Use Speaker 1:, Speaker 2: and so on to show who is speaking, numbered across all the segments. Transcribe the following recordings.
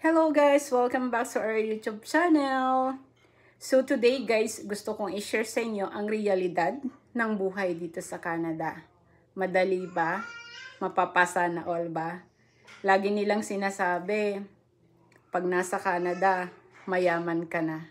Speaker 1: Hello guys! Welcome back to our YouTube channel! So today guys, gusto kong i-share sa inyo ang realidad ng buhay dito sa Canada. Madali ba? Mapapasa na all ba? Lagi nilang sinasabi, pag nasa Canada, mayaman ka na.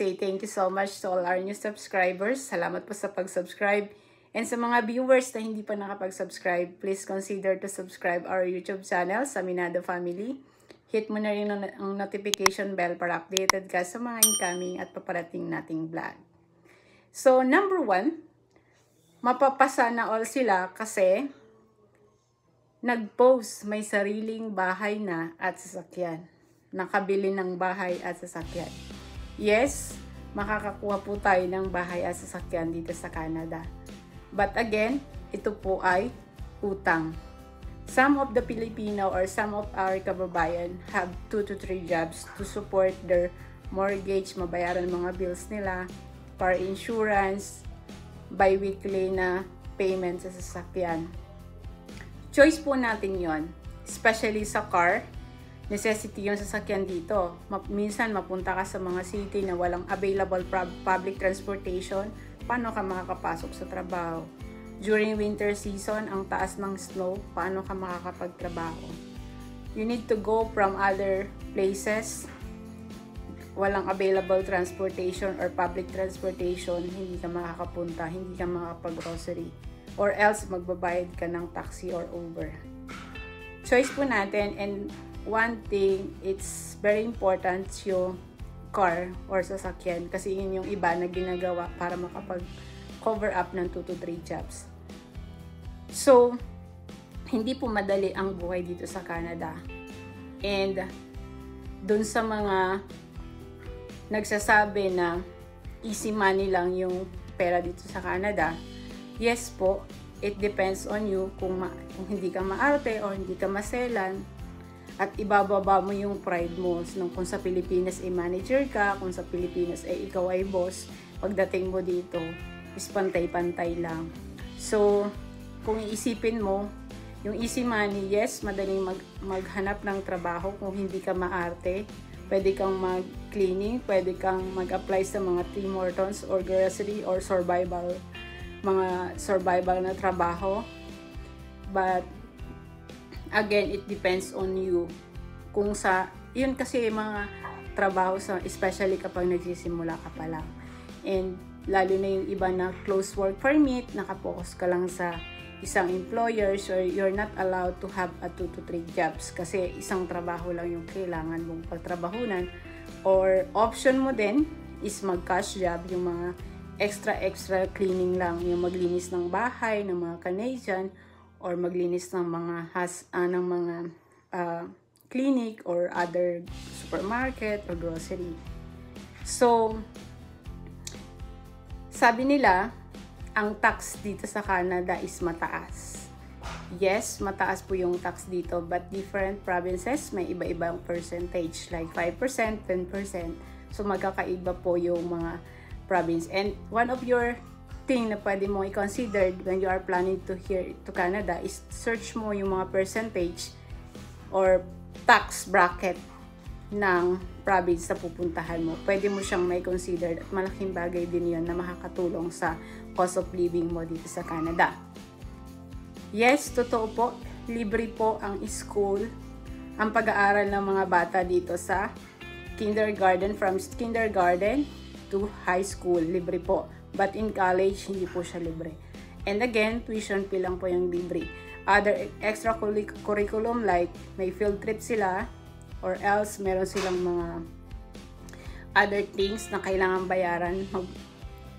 Speaker 1: Say thank you so much to all our new subscribers. Salamat po sa pag-subscribe. And sa mga viewers na hindi pa nakapag-subscribe, please consider to subscribe our YouTube channel, Saminado Family. Hit mo na rin ang notification bell para updated ka sa mga incoming at paparating nating vlog. So, number 1, mapapasa na all sila kasi nag-post may sariling bahay na at sasakyan. Nakabili ng bahay at sasakyan. Yes, makakakuha po tayo ng bahay at sasakyan dito sa Canada. But again, ito po ay utang. Some of the Filipino or some of our kababayan have 2 to 3 jobs to support their mortgage, mabayaran mga bills nila, car insurance, bi-weekly na payment sa sasakyan. Choice po natin yon, especially sa car. Necessity yung sasakyan dito. Minsan mapunta ka sa mga city na walang available public transportation. Paano ka makakapasok sa trabaho? During winter season, ang taas ng snow, paano ka makakapagtrabaho? You need to go from other places. Walang available transportation or public transportation, hindi ka makakapunta, hindi ka makakapag-grocery. Or else, magbabayad ka ng taxi or Uber. Choice po natin, and one thing, it's very important yung car or sasakyan kasi yun yung iba na ginagawa para makapag-cover up ng 2 to 3 jobs. So, hindi po madali ang buhay dito sa Canada. And, dun sa mga nagsasabi na easy money lang yung pera dito sa Canada, yes po, it depends on you kung hindi ka maarte o hindi ka maselan. At ibababa mo yung pride mo. Kung sa Pilipinas ay manager ka, kung sa Pilipinas ay ikaw ay boss, pagdating mo dito, is pantay-pantay lang. So, kung iisipin mo, yung easy money, yes, madaling maghanap ng trabaho kung hindi ka maarte. Pwede kang mag-cleaning, pwede kang mag-apply sa mga Tim Hortons or grocery or survival, mga survival na trabaho. But, again, it depends on you. Kung yun kasi mga trabaho especially kapag nagsisimula ka pa lang. And lalo na yung iba na close work permit, nakapokus ka lang sa isang employer, so you're not allowed to have a 2 to 3 jobs kasi isang trabaho lang yung kailangan mong pagtrabahunan. Or option mo din is mag-cash job, yung mga extra cleaning lang, yung maglinis ng bahay, ng mga Canadian, or maglinis ng mga clinic or other supermarket or grocery. So, sabi nila, ang tax dito sa Canada is mataas. Yes, mataas po yung tax dito, but different provinces may iba-ibang percentage, like 5%, 10%. So, magkakaiba po yung mga province. And one of your thing na pwede mong i-consider when you are planning to here to Canada is search mo yung mga percentage or tax bracket ng province na pupuntahan mo. Pwede mo siyang may consider at malaking bagay din yun na makakatulong sa cost of living mo dito sa Canada. Yes, totoo po, libre po ang school, ang pag-aaral ng mga bata dito sa kindergarten, from kindergarten to high school, libre po. But in college, hindi po siya libre. And again, tuition fee lang po yung libre. Other extracurriculum like may field trip sila or else meron silang mga other things na kailangan bayaran.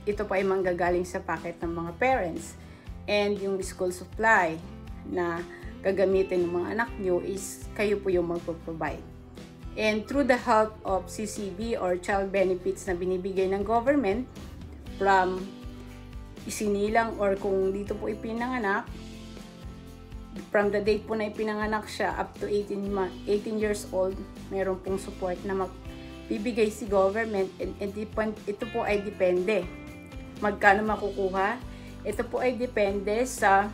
Speaker 1: Ito po ay manggagaling sa pocket ng mga parents. And yung school supply na gagamitin ng mga anak nyo is kayo po yung magpo-provide. And through the help of CCB or child benefits na binibigay ng government, from isinilang or kung dito po ipinanganak, from the date po na ipinanganak siya up to 18 years old, meron pong support na bibigay si government, and ito po ay depende. Magkano makukuha? Ito po ay depende sa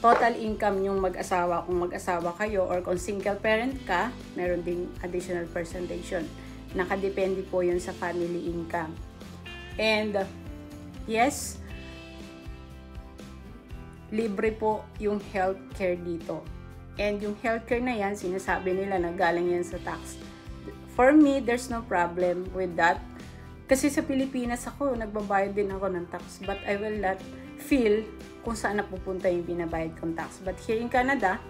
Speaker 1: total income yung mag-asawa. Kung mag-asawa kayo or kung single parent ka, meron ding additional percentage yun. Nakadepende po yun sa family income. And yes, libre po yung healthcare dito. And yung healthcare na yan, sinasabi nila na galing yan sa tax. For me, there's no problem with that. Kasi sa Pilipinas ako, nagbabayad din ako ng tax. But I will not feel kung saan napupunta yung binabayad kong tax. But here in Canada,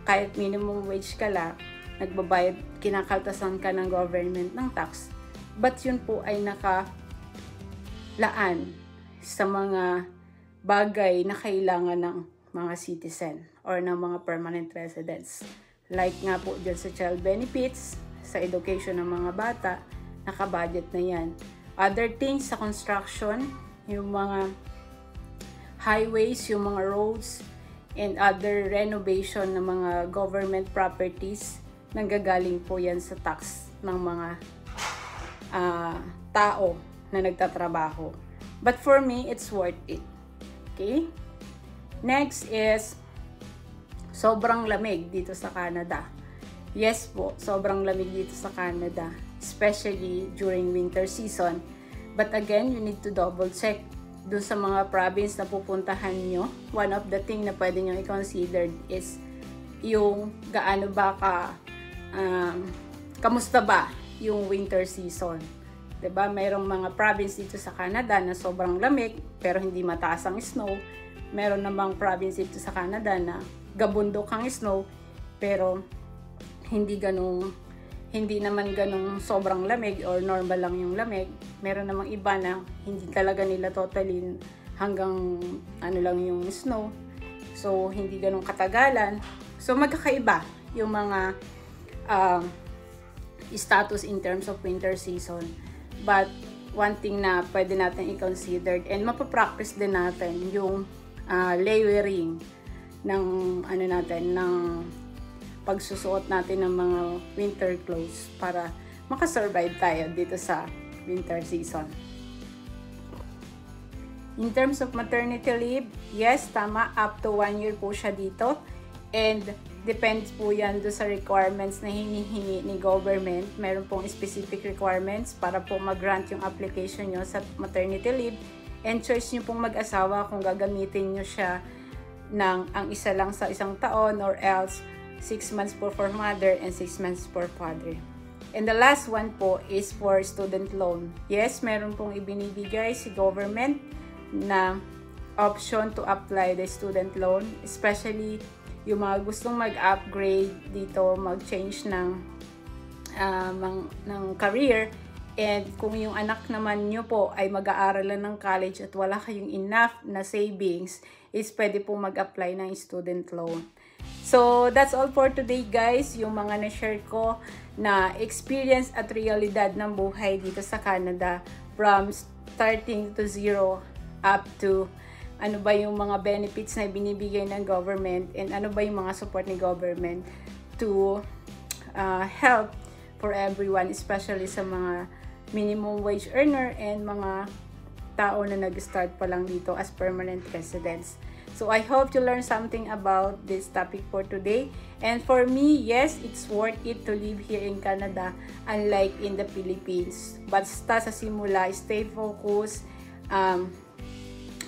Speaker 1: kahit minimum wage ka lang, nagbabayad, kinakaltasan ka ng government ng tax. But yun po ay nakalaan sa mga bagay na kailangan ng mga citizen or ng mga permanent residents. Like nga po dyan sa child benefits, sa education ng mga bata, nakabudget na yan. Other things sa construction, yung mga highways, yung mga roads, and other renovation ng mga government properties, nanggagaling po yan sa tax ng mga tao na nagtatrabaho. But for me, it's worth it. Okay? Next is, sobrang lamig dito sa Canada. Yes po, sobrang lamig dito sa Canada, especially during winter season. But again, you need to double check doon sa mga province na pupuntahan nyo. One of the thing na pwede nyo i-consider is yung gaano ba kamusta ba yung winter season. 'Di ba? Mayroong mga province dito sa Canada na sobrang lamig pero hindi mataas ang snow. Meron namang province dito sa Canada na gabundok ang snow pero hindi naman ganong sobrang lamig or normal lang yung lamig. Meron namang iba na hindi talaga nila totally hanggang ano lang yung snow. So, hindi ganong katagalan. So, magkakaiba yung mga status in terms of winter season. But, one thing na pwede natin i-consider and mapapractice din natin yung layering ng ng pagsusuot natin ng mga winter clothes para makasurvive tayo dito sa winter season. In terms of maternity leave, yes, tama, up to 1 year po siya dito. And depends po yan do sa requirements na hinihingi ni government. Meron pong specific requirements para po mag-grant yung application nyo sa maternity leave. And choice nyo pong mag-asawa kung gagamitin nyo siya ng ang isa lang sa isang taon or else 6 months po for mother and 6 months for father. And the last one po is for student loan. Yes, meron pong ibinibigay si government na option to apply the student loan, especially yung mga gustong mag-upgrade dito, mag-change ng career. And kung yung anak naman nyo po ay mag-aaralan ng college at wala kayong enough na savings, is pwede po mag-apply ng student loan. So, that's all for today guys. Yung mga na-share ko na experience at realidad ng buhay dito sa Canada from starting to zero up to ano ba yung mga benefits na binibigay ng government and ano ba yung mga support ni government to help for everyone, especially sa mga minimum wage earner and mga tao na nag-start pa lang dito as permanent residents. So I hope you learned something about this topic for today. And for me, yes, it's worth it to live here in Canada unlike in the Philippines. Basta sa simula, stay focused.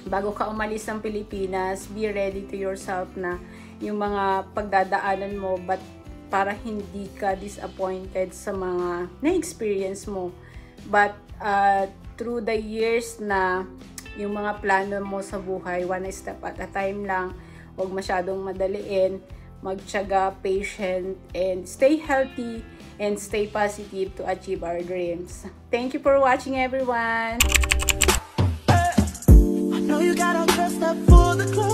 Speaker 1: Bago ka umalis ng Pilipinas, be ready to yourself na yung mga pagdadaanan mo, but para hindi ka disappointed sa mga na-experience mo. But through the years na yung mga plano mo sa buhay, one step at a time lang, huwag masyadong madaliin, magtiyaga, patient, and stay healthy and stay positive to achieve our dreams. Thank you for watching, everyone!
Speaker 2: I know you got all dressed up for the club.